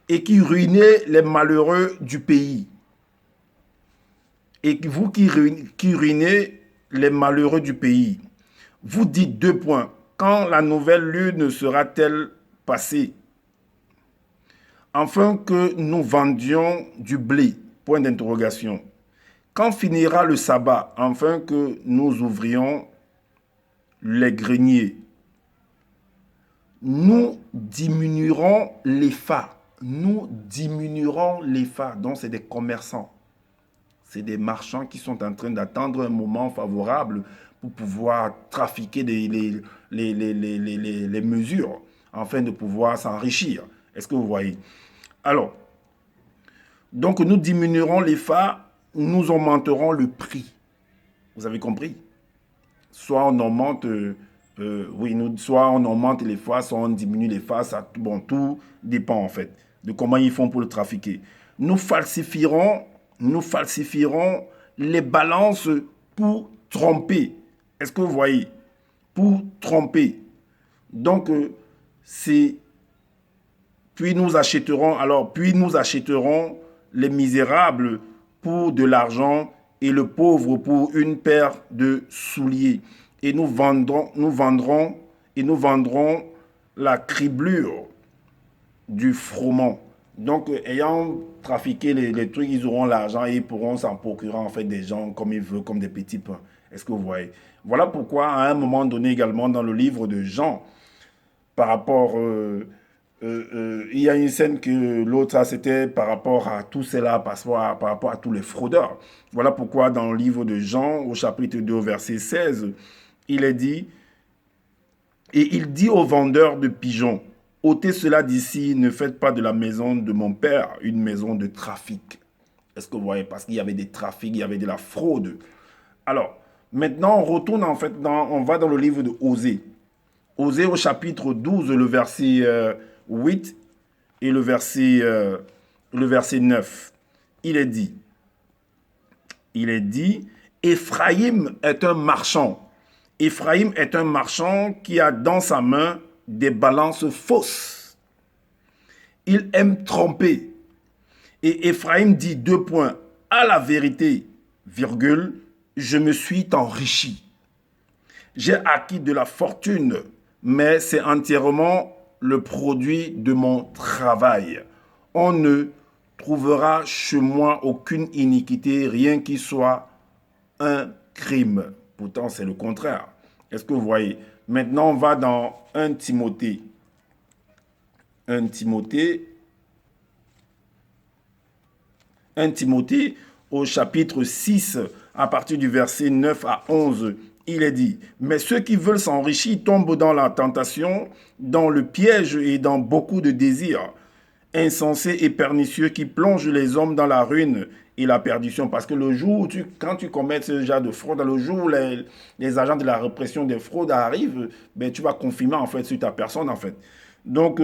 Et qui ruinez les malheureux du pays. Et vous qui ruinez les malheureux du pays. Vous dites 2 points. Quand la nouvelle lune sera-t-elle passée? afin que nous vendions du blé. Point d'interrogation. Quand finira le sabbat, afin que nous ouvrions les greniers? Nous diminuerons les FA. Nous diminuerons les FA. Donc, c'est des commerçants. C'est des marchands qui sont en train d'attendre un moment favorable pour pouvoir trafiquer les mesures afin de pouvoir s'enrichir. Est-ce que vous voyez? Alors, donc nous diminuerons les FA, nous augmenterons le prix. Vous avez compris? Soit on augmente, soit on augmente les FA, soit on diminue les FA. Ça, bon, tout dépend en fait de comment ils font pour le trafiquer. Nous falsifierons les balances pour tromper. Est-ce que vous voyez? Pour tromper. Donc, c'est... Puis nous achèterons les misérables pour de l'argent et le pauvre pour une paire de souliers. Et nous vendrons la criblure du froment. Donc, ayant trafiqué les trucs, ils auront l'argent et ils pourront s'en procurer en fait des gens comme ils veulent, comme des petits pains. Est-ce que vous voyez? Voilà pourquoi, à un moment donné également, dans le livre de Jean, par rapport... il y a une scène que l'autre, c'était par rapport à tout cela, par rapport à tous les fraudeurs. Voilà pourquoi, dans le livre de Jean, au chapitre 2, verset 16, il est dit, et il dit aux vendeurs de pigeons, ôtez cela d'ici, ne faites pas de la maison de mon père une maison de trafic. Est-ce que vous voyez? Parce qu'il y avait des trafics, il y avait de la fraude. Alors, maintenant, on retourne en fait, on va dans le livre de Osée. Osée au chapitre 12, le verset 8 et le verset 9. Il est dit, Éphraïm est un marchand. Éphraïm est un marchand qui a dans sa main des balances fausses. Il aime tromper. Et Éphraïm dit : à la vérité, virgule, je me suis enrichi. J'ai acquis de la fortune, mais c'est entièrement le produit de mon travail. On ne trouvera chez moi aucune iniquité, rien qui soit un crime. Pourtant, c'est le contraire. Est-ce que vous voyez? Maintenant, on va dans 1 Timothée. 1 Timothée au chapitre 6, à partir du verset 9 à 11, il est dit, mais ceux qui veulent s'enrichir tombent dans la tentation, dans le piège et dans beaucoup de désirs insensés et pernicieux qui plongent les hommes dans la ruine et la perdition. Parce que le jour où quand tu commets ce genre de fraude, le jour où les agents de la répression des fraudes arrivent, ben, tu vas confirmer en fait sur ta personne en fait. Donc,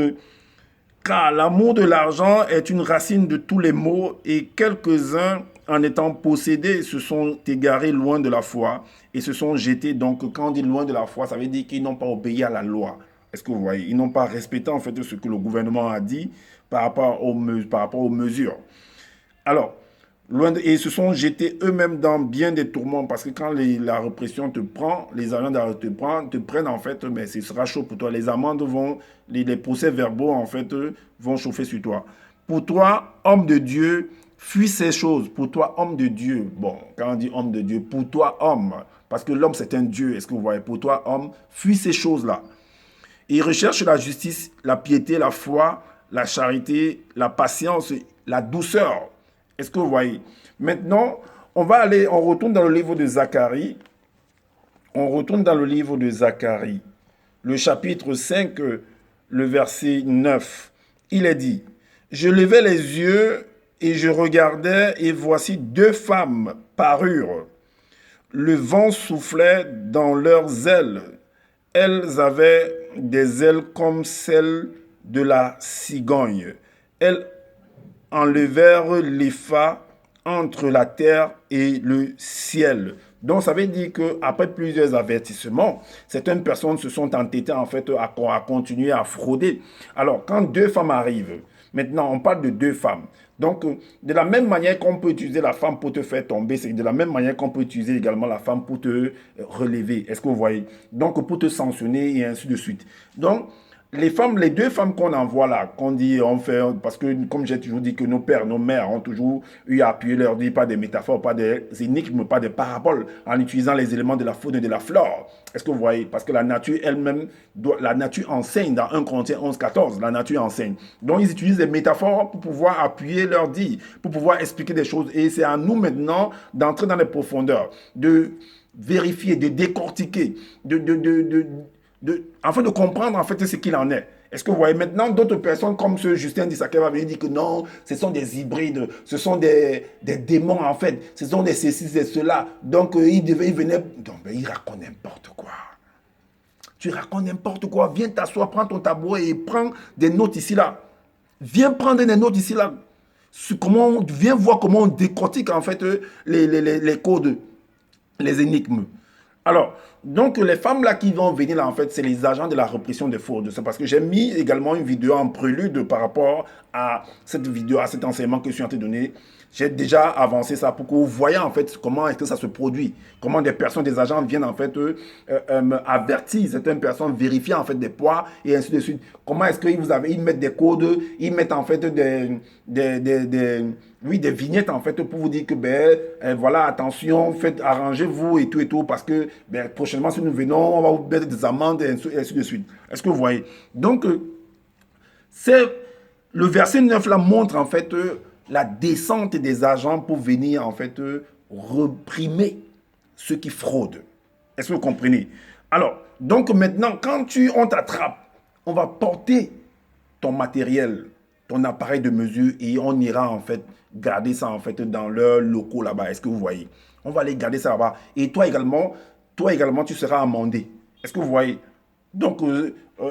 car l'amour de l'argent est une racine de tous les maux et quelques-uns, en étant possédés, se sont égarés loin de la foi et se sont jetés. Donc, quand on dit loin de la foi, ça veut dire qu'ils n'ont pas obéi à la loi. Est-ce que vous voyez? Ils n'ont pas respecté en fait ce que le gouvernement a dit par rapport aux mesures. Alors, et se sont jetés eux-mêmes dans bien des tourments parce que quand la répression te prend, les agents te prennent en fait, mais ce sera chaud pour toi. Les amendes les procès-verbaux en fait vont chauffer sur toi. Pour toi, homme de Dieu, fuis ces choses. Pour toi, homme de Dieu, bon, quand on dit homme de Dieu, pour toi, homme, parce que l'homme c'est un Dieu, est-ce que vous voyez? Pour toi, homme, fuis ces choses-là. Et recherche la justice, la piété, la foi, la charité, la patience, la douceur. Est-ce que vous voyez? Maintenant, on retourne dans le livre de Zacharie. Le chapitre 5, le verset 9. Il est dit, je levai les yeux et je regardais et voici 2 femmes parurent. Le vent soufflait dans leurs ailes. Elles avaient des ailes comme celles de la cigogne. Elles enlevèrent l'épha entre la terre et le ciel. Donc, ça veut dire qu'après plusieurs avertissements, certaines personnes se sont entêtées en fait à continuer à frauder. Alors, quand 2 femmes arrivent, maintenant, on parle de 2 femmes. Donc, de la même manière qu'on peut utiliser la femme pour te faire tomber, c'est de la même manière qu'on peut utiliser également la femme pour te relever. Est-ce que vous voyez? Donc, pour te sanctionner et ainsi de suite. Donc, les deux femmes qu'on envoie là, qu'on dit, on fait, parce que comme j'ai toujours dit que nos pères, nos mères ont toujours eu à appuyer leur dit pas des métaphores, pas des énigmes, pas des paraboles, en utilisant les éléments de la faune et de la flore. Est-ce que vous voyez? Parce que la nature elle-même, la nature enseigne dans 1 Corinthiens 11, 14, la nature enseigne. Donc ils utilisent des métaphores pour pouvoir appuyer leur dit, pour pouvoir expliquer des choses. Et c'est à nous maintenant d'entrer dans les profondeurs, de vérifier, de décortiquer, afin de comprendre en fait ce qu'il en est. Est-ce que vous voyez maintenant d'autres personnes comme ce Justin Dissaké va venir dire que non, ce sont des hybrides, ce sont des démons en fait, ce sont des ceci et cela. Donc il venait, donc il raconte n'importe quoi. Tu racontes n'importe quoi, viens t'asseoir, prends ton tabouret et prends des notes ici là. Viens prendre des notes ici là. Viens voir comment on décortique en fait les codes, les énigmes. Alors, donc les femmes là qui vont venir là, en fait, c'est les agents de la répression des fraudes. C'est parce que j'ai mis également une vidéo en prélude par rapport à cette vidéo, à cet enseignement que je suis en train de donner. J'ai déjà avancé ça pour que vous voyez en fait comment est-ce que ça se produit. Comment des personnes, des agents viennent en fait avertir certaines personnes, vérifier en fait des poids et ainsi de suite. Comment est-ce qu'ils mettent des codes, ils mettent en fait des vignettes en fait pour vous dire que voilà, attention, arrangez-vous et tout parce que prochainement si nous venons, on va vous mettre des amendes et ainsi de suite. Est-ce que vous voyez? Donc, c'est le verset 9 là montre en fait la descente des agents pour venir en fait réprimer ceux qui fraudent. Est-ce que vous comprenez? Alors, donc maintenant, quand on t'attrape, on va porter ton matériel, ton appareil de mesure et on ira en fait garder ça en fait dans leurs locaux là-bas. Est-ce que vous voyez? On va aller garder ça là-bas. Et toi également, tu seras amendé. Est-ce que vous voyez? Donc,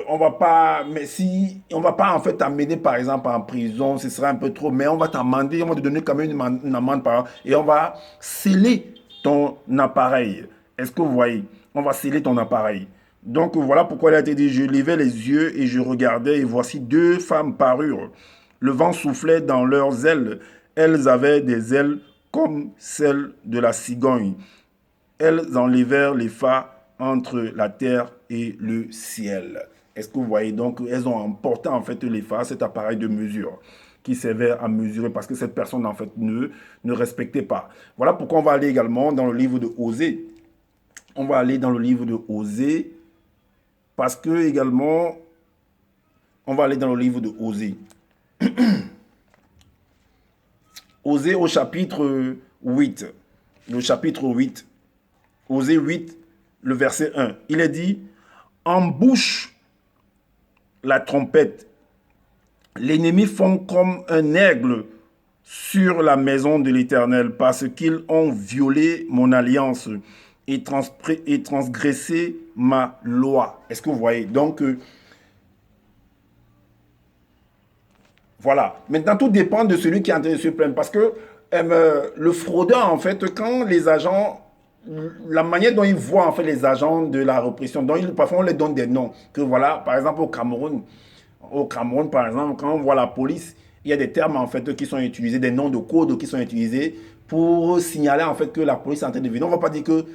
on va pas, mais si on va pas en fait t'amener par exemple en prison, ce sera un peu trop, mais on va t'amender, on va te donner quand même une amende par an et on va sceller ton appareil. Est-ce que vous voyez? On va sceller ton appareil. Donc voilà pourquoi il a été dit, je levais les yeux et je regardais et voici deux femmes parurent. Le vent soufflait dans leurs ailes. Elles avaient des ailes comme celles de la cigogne. Elles enlevèrent les phare entre la terre et le ciel. Est-ce que vous voyez? Donc, elles ont emporté en fait les phares, cet appareil de mesure qui servait à mesurer parce que cette personne en fait ne respectait pas. Voilà pourquoi on va aller également dans le livre de Osée. On va aller dans le livre de Osée parce que également, on va aller dans le livre de Osée. Osée au chapitre 8. Le chapitre 8. Osée 8, le verset 1. Il est dit, embouche la trompette. L'ennemi font comme un aigle sur la maison de l'Éternel parce qu'ils ont violé mon alliance et transgressé ma loi. Est-ce que vous voyez? Donc, voilà. Maintenant, tout dépend de celui qui est en train de se plaindre parce que le fraudeur, en fait, quand les agents... La manière dont ils voient en fait les agents de la répression, parfois on les donne des noms. Que voilà, par exemple au Cameroun, par exemple, quand on voit la police, il y a des termes en fait qui sont utilisés, des noms de code qui sont utilisés pour signaler en fait que la police est en train de venir. On va pas dire que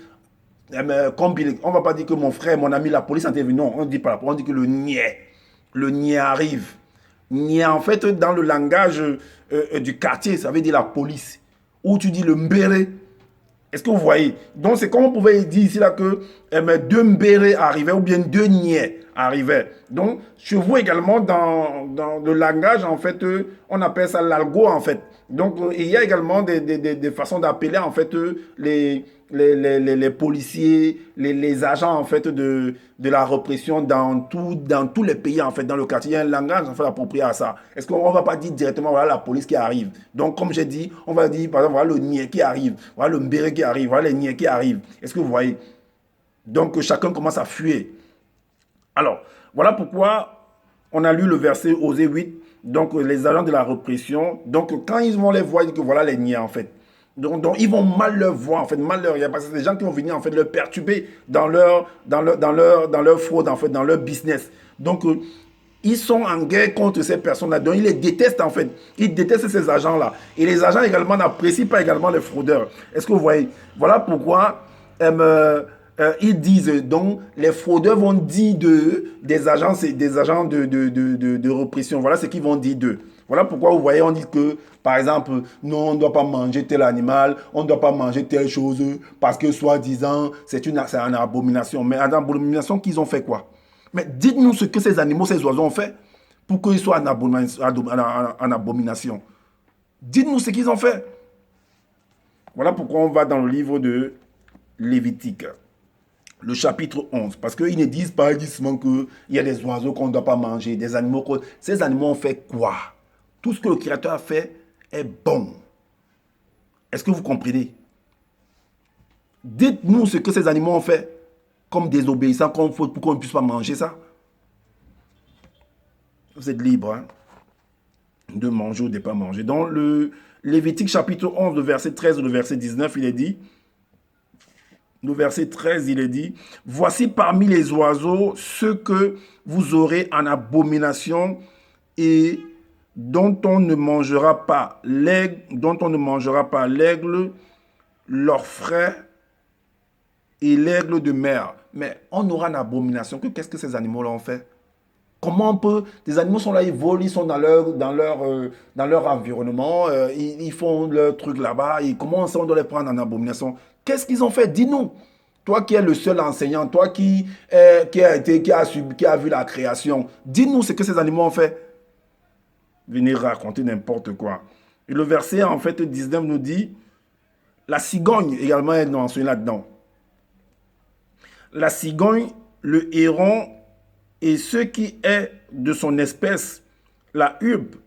on va pas dire que mon frère, mon ami, la police est en train de venir. Non, on dit pas, on dit que le niais arrive. Niais en fait dans le langage du quartier, ça veut dire la police. Ou tu dis le mbéré. Est-ce que vous voyez? Donc, c'est comme on pouvait dire ici là que deux mbérés arrivaient ou bien deux niais arrivaient. Donc, chez vous également, dans le langage, en fait, on appelle ça l'algo, en fait. Donc, il y a également des façons d'appeler, en fait, les policiers, les agents, en fait, de la répression dans tous les pays, en fait, dans le quartier. Il y a un langage, en fait, approprié à ça. Est-ce qu'on ne va pas dire directement, voilà la police qui arrive? Donc, comme j'ai dit, on va dire, par exemple, voilà le niais qui arrive, voilà le mbéré qui arrive, voilà les niais qui arrivent. Est-ce que vous voyez? Donc, chacun commence à fuir. Alors, voilà pourquoi on a lu le verset Osée 8, donc les agents de la répression. Donc, quand ils vont les voir, ils disent que voilà les niais, en fait. Donc, ils vont mal leur voir, en fait, mal leur rien, parce que c'est des gens qui vont venir, en fait, leur perturber dans leur fraude, en fait, dans leur business. Donc, ils sont en guerre contre ces personnes-là. Donc, ils les détestent, en fait. Ils détestent ces agents-là. Et les agents également n'apprécient pas également les fraudeurs. Est-ce que vous voyez? Voilà pourquoi ils disent, donc les fraudeurs vont dire des agents, de répression. Voilà ce qu'ils vont dire d'eux. Voilà pourquoi vous voyez, on dit que, par exemple, non, on ne doit pas manger tel animal, on ne doit pas manger telle chose, parce que soi-disant, c'est une abomination. Mais une abomination qu'ils ont fait quoi? Mais dites-nous ce que ces animaux, ces oiseaux ont fait pour qu'ils soient en abomination. Dites-nous ce qu'ils ont fait. Voilà pourquoi on va dans le livre de Lévitique, le chapitre 11. Parce qu'ils ne disent pas, ils disent seulement qu'il y a des oiseaux qu'on ne doit pas manger, des animaux. Ces animaux ont fait quoi? Tout ce que le Créateur a fait est bon. Est-ce que vous comprenez? Dites-nous ce que ces animaux ont fait comme désobéissants, comme faute, pour qu'on ne puisse pas manger ça. Vous êtes libre hein, de manger ou de ne pas manger. Dans le Lévitique chapitre 11, le verset 13 ou le verset 19, il est dit, le verset 13, il est dit, « Voici parmi les oiseaux ceux que vous aurez en abomination et dont on ne mangera pas l'aigle, l'orfraie et l'aigle de mer. » Mais on aura une abomination. Qu'est-ce que ces animaux-là ont fait? Comment on peut... Des animaux sont là, ils volent, ils sont dans leur environnement, ils font leur truc là-bas. Comment on doit les prendre en abomination? Qu'est-ce qu'ils ont fait? Dis-nous. Toi qui es le seul enseignant, toi qui a vu la création, dis-nous ce que ces animaux ont fait. Venez raconter n'importe quoi. Et le verset, en fait, 19 nous dit, la cigogne également est mentionnée là-dedans. La cigogne, le héron et ce qui est de son espèce, la huppe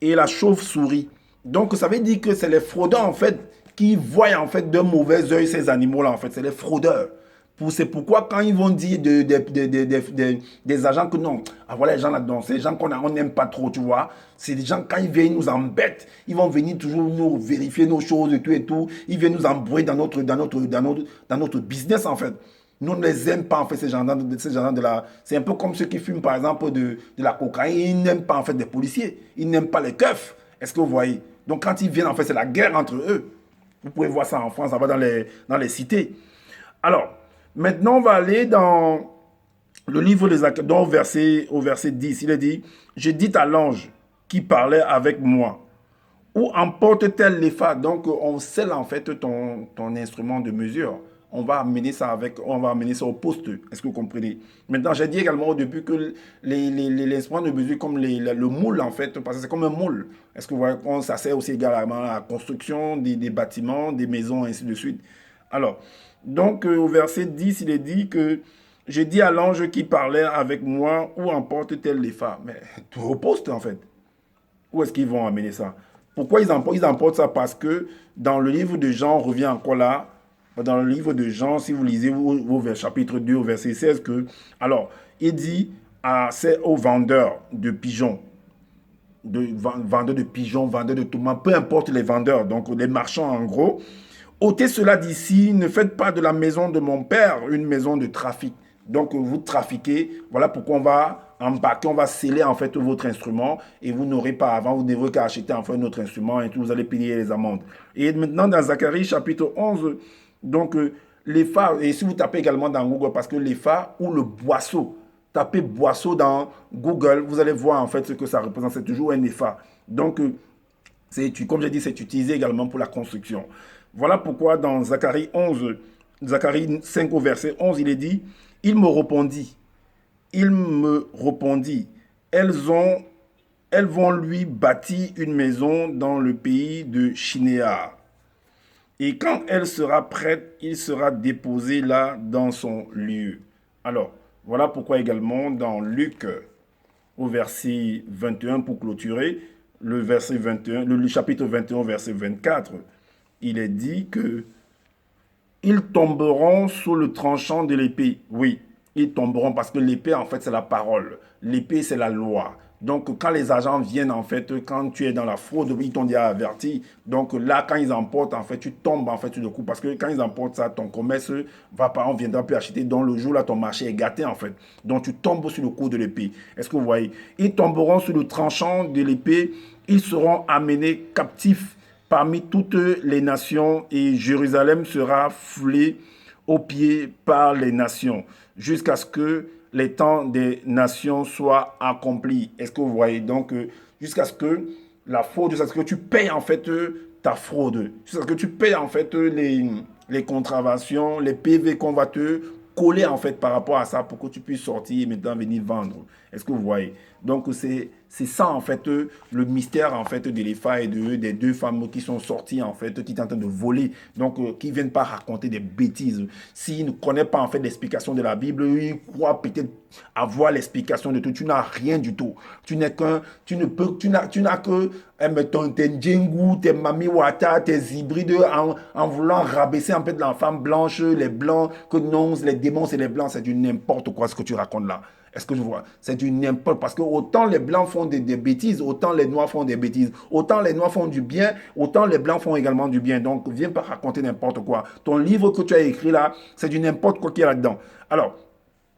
et la chauve-souris. Donc, ça veut dire que c'est les fraudeurs, en fait, qui voient, en fait, de mauvais oeil ces animaux-là, en fait. C'est les fraudeurs. C'est pourquoi, quand ils vont dire des agents que non, ah, voilà les gens là-dedans, c'est des gens qu'on n'aime pas trop, tu vois. C'est des gens, quand ils viennent, ils nous embêtent. Ils vont venir toujours nous vérifier nos choses et tout et tout. Ils viennent nous embrouiller dans notre business, en fait. Nous, on ne les aime pas, en fait, ces gens de la... C'est un peu comme ceux qui fument, par exemple, de la cocaïne. Ils n'aiment pas, en fait, des policiers. Ils n'aiment pas les keufs. Est-ce que vous voyez? Donc, quand ils viennent, en fait, c'est la guerre entre eux. Vous pouvez voir ça en France, ça va dans les cités. Alors, maintenant, on va aller dans le livre des Actes, au verset 10. Il est dit, « Je dis à l'ange qui parlait avec moi, où emporte-t-elle l'épha ?» Donc, on scelle, en fait, ton instrument de mesure. On va amener ça au poste. Est-ce que vous comprenez? Maintenant, j'ai dit également au début que les instruments de mesure comme le moule, en fait, parce que c'est comme un moule. Est-ce que vous voyez? Ça sert aussi également à la construction des bâtiments, des maisons, ainsi de suite. Alors, donc, au verset 10, il est dit que je dis à l'ange qui parlait avec moi, où emporte-t-elle l'épha? Mais tout au poste, en fait. Où est-ce qu'ils vont amener ça? Pourquoi ils emportent ça? Parce que dans le livre de Jean, on revient encore là. Dans le livre de Jean, si vous lisez au chapitre 2, au verset 16, que, alors, il dit aux vendeurs de pigeons, vendeurs de pigeons, vendeurs de tomates, peu importe les vendeurs, donc les marchands en gros, ôtez cela d'ici, ne faites pas de la maison de mon père une maison de trafic. Donc vous trafiquez, voilà pourquoi on va embarquer, on va sceller en fait votre instrument et vous n'aurez pas avant, vous n'aurez qu'à acheter en fait notre instrument et tout, vous allez payer les amendes. Et maintenant dans Zacharie chapitre 11, donc l'épha, et si vous tapez également dans Google, parce que l'épha ou le boisseau, tapez boisseau dans Google, vous allez voir en fait ce que ça représente, c'est toujours un épha. Donc comme j'ai dit, c'est utilisé également pour la construction. Voilà pourquoi dans Zacharie 5 au verset 11, il est dit, il me répondit, elles vont lui bâtir une maison dans le pays de Shinéar. Et quand elle sera prête, il sera déposé là dans son lieu. Alors, voilà pourquoi également dans Luc, au verset 21, pour clôturer, le chapitre 21, verset 24, il est dit que ils tomberont sous le tranchant de l'épée. Oui, ils tomberont parce que l'épée, en fait, c'est la parole. L'épée, c'est la loi. Donc, quand les agents viennent, en fait, quand tu es dans la fraude, ils t'ont déjà averti. Donc, là, quand ils emportent, en fait, tu tombes, en fait, sur le coup. Parce que quand ils emportent ça, ton commerce va pas, on viendra plus acheter. Donc, le jour là, ton marché est gâté, en fait. Donc, tu tombes sur le coup de l'épée. Est-ce que vous voyez? Ils tomberont sur le tranchant de l'épée. Ils seront amenés captifs parmi toutes les nations et Jérusalem sera foulée aux pieds par les nations, jusqu'à ce que les temps des nations soient accomplis. Est-ce que vous voyez? Donc, jusqu'à ce que la fraude, jusqu'à ce que tu payes en fait ta fraude, jusqu'à ce que tu payes en fait les contraventions, les PV qu'on va te coller en fait par rapport à ça pour que tu puisses sortir et maintenant venir vendre. Est-ce que vous voyez? Donc c'est ça en fait le mystère en fait de l'EFA et des deux femmes qui sont sorties en fait, qui sont en train de voler, donc qui viennent pas raconter des bêtises. S'ils ne connaissent pas en fait l'explication de la Bible, ils croient peut-être avoir l'explication de tout. Tu n'as rien du tout. Tu n'es qu'un, tu n'as que mettons, tes Djengou, tes Mami Wata, tes hybrides en voulant rabaisser en fait la femme blanche, les blancs, que non, les démons c'est les blancs, c'est du n'importe quoi ce que tu racontes là. Est-ce que je vois? C'est du n'importe, parce que autant les blancs font des bêtises, autant les noirs font des bêtises. Autant les noirs font du bien, autant les blancs font également du bien. Donc, viens pas raconter n'importe quoi. Ton livre que tu as écrit là, c'est du n'importe quoi qui est là-dedans. Alors,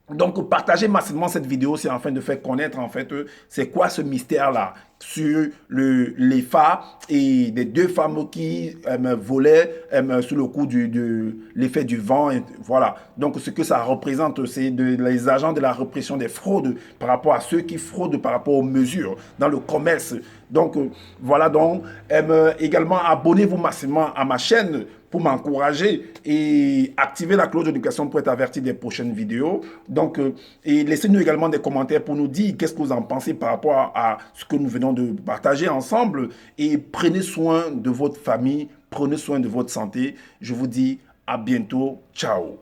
donc, partagez massivement cette vidéo, c'est afin de faire connaître, en fait, c'est quoi ce mystère-là sur les phares et des deux femmes qui volaient sous le coup de l'effet du vent. Et voilà. Donc, ce que ça représente, c'est les agents de la répression des fraudes par rapport à ceux qui fraudent par rapport aux mesures dans le commerce. Donc, voilà. Donc, également, abonnez-vous massivement à ma chaîne pour m'encourager et activer la cloche de notification pour être averti des prochaines vidéos. Donc, et laissez-nous également des commentaires pour nous dire qu'est-ce que vous en pensez par rapport à ce que nous venons de partager ensemble. Et prenez soin de votre famille, prenez soin de votre santé. Je vous dis à bientôt. Ciao.